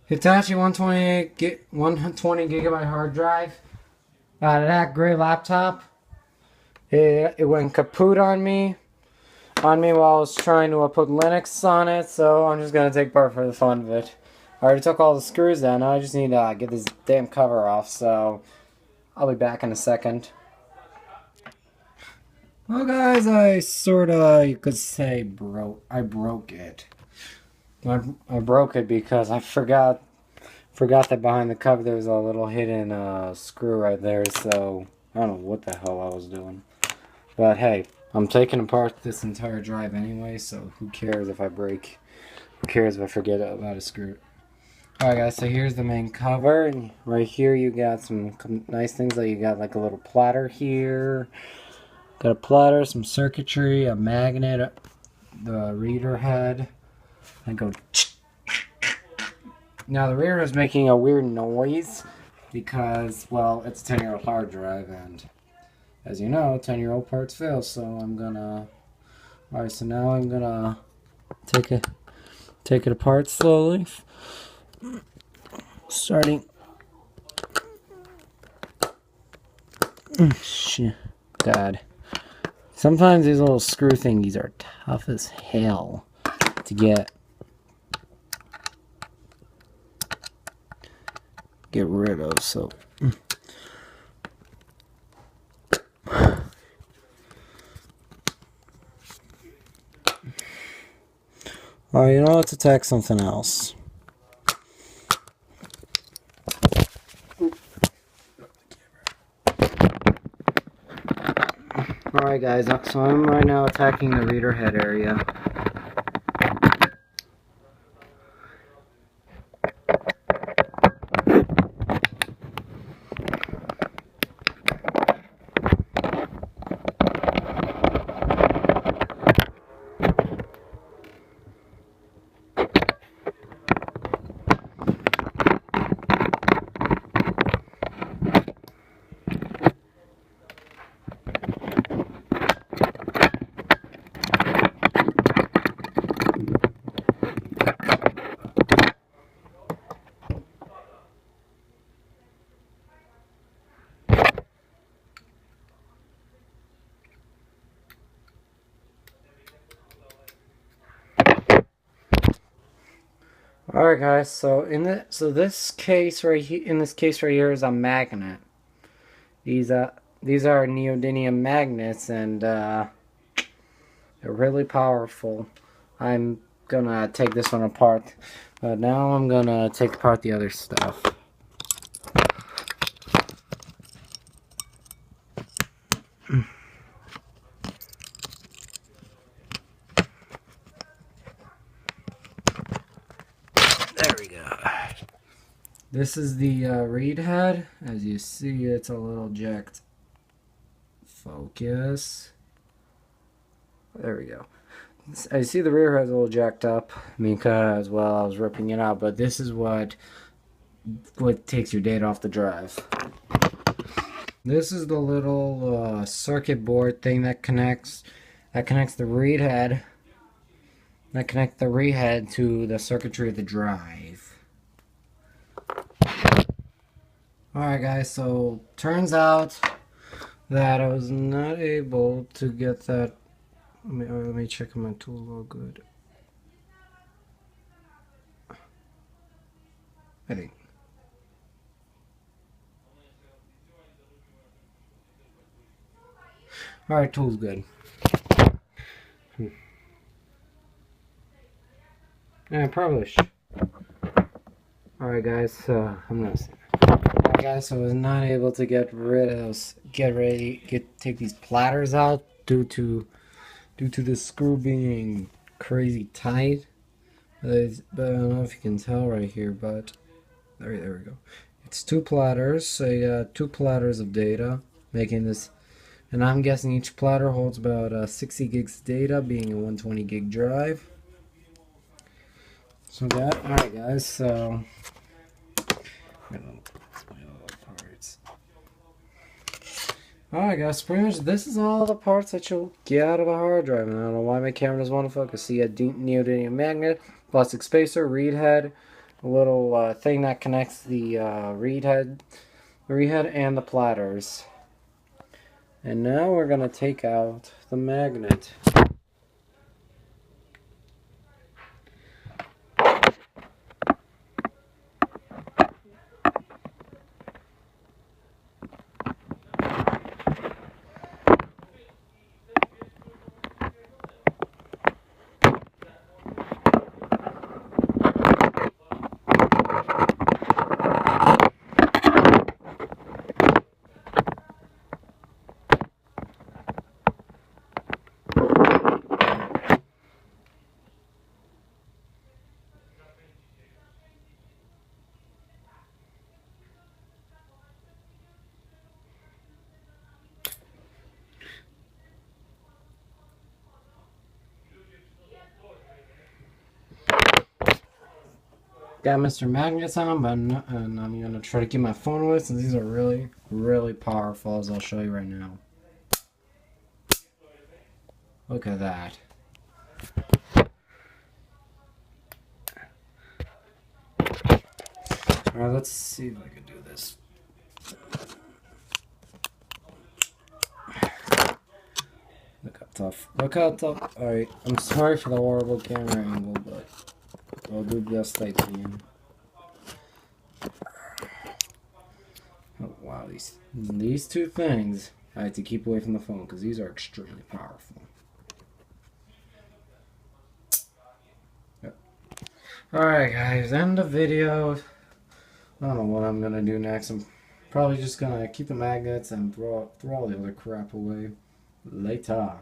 Hitachi 120 gigabyte hard drive. That gray laptop. It went kaput on me. While I was trying to put Linux on it, so I'm just gonna take part for the fun of it. I already took all the screws down. Now I just need to get this damn cover off. So I'll be back in a second. Well, guys, I you could say, I broke it. I broke it because I forgot that behind the cover there was a little hidden screw right there. So I don't know what the hell I was doing. But hey, I'm taking apart this entire drive anyway, so who cares if I break? Who cares if I forget about a screw? Alright guys, so here's the main cover, and right here you got some nice things, like you got like a little platter here. Got a platter, some circuitry, a magnet, the reader head. I go. Now the reader is making a weird noise because, well, it's a 10-year-old hard drive, and as you know, 10-year-old parts fail, so I'm gonna... Alright, so now I'm gonna take it apart slowly. Starting... Shit. God. Sometimes these little screw thingies are tough as hell to get rid of, so... Alright, you know, let's attack something else. Alright guys, so I'm right now attacking the reader head area. Alright guys, so this case right here is a magnet. These are neodymium magnets, and they're really powerful. I'm gonna take this one apart, but now I'm gonna take apart the other stuff. There we go. This is the read head. As you see, it's a little jacked. Focus. There we go. I see the rear head's a little jacked up because, well, I was ripping it out, but this is what takes your data off the drive. This is the little circuit board thing that connects the read head. That connects the read head to the circuitry of the drive. Alright guys, so turns out that I was not able to get that. Let me check my tool real good. I think. Alright, tool's good. Yeah, probably should. Alright guys, so I'm gonna say that. Guys, so I was not able to take these platters out due to the screw being crazy tight. But I don't know if you can tell right here, but there we go. It's two platters, so you got two platters of data making this, and I'm guessing each platter holds about 60 gigs of data, being a 120 gig drive. So that, alright guys, so alright guys, pretty much this is all the parts that you'll get out of a hard drive. And I don't know why my camera doesn't want to focus. See a neodymium magnet, plastic spacer, read head, thing that connects the reed head and the platters. And now we're gonna take out the magnet. Got Mr. Magnets on, but and I'm gonna try to keep my phone away since these are really, really powerful, as I'll show you right now. Look at that. Alright, let's see if I can do this. Look how tough. Look how tough. Alright, I'm sorry for the horrible camera angle, but I'll do the best I can. Oh wow, these two things I have to keep away from the phone because these are extremely powerful. Yep. Alright guys, end of video. I don't know what I'm gonna do next. I'm probably just gonna keep the magnets and throw all the other crap away later.